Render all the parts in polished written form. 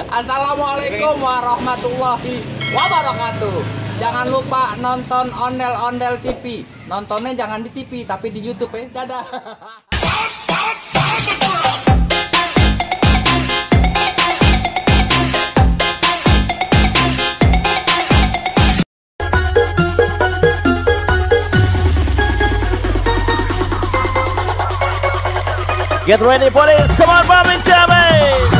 Assalamualaikum warahmatullahi wabarakatuh. Jangan lupa nonton Ondel-Ondel TV. Nontonnya jangan di TV tapi di YouTube ya. Dadah. Get ready for this. Come on, Bob and Jamie.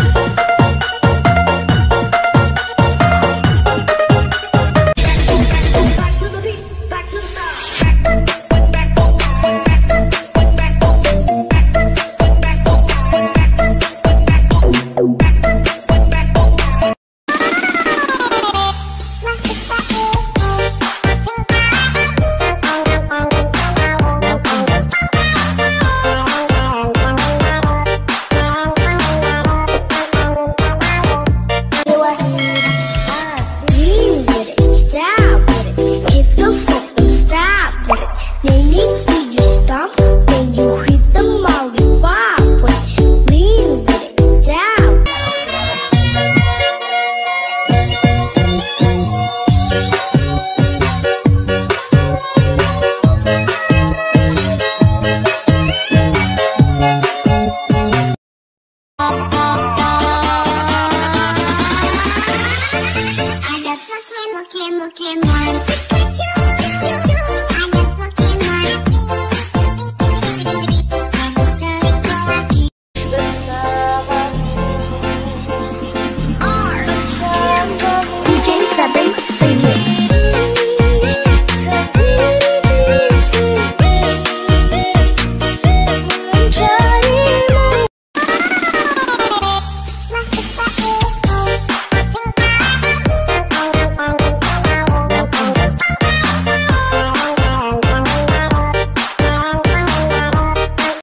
Okay.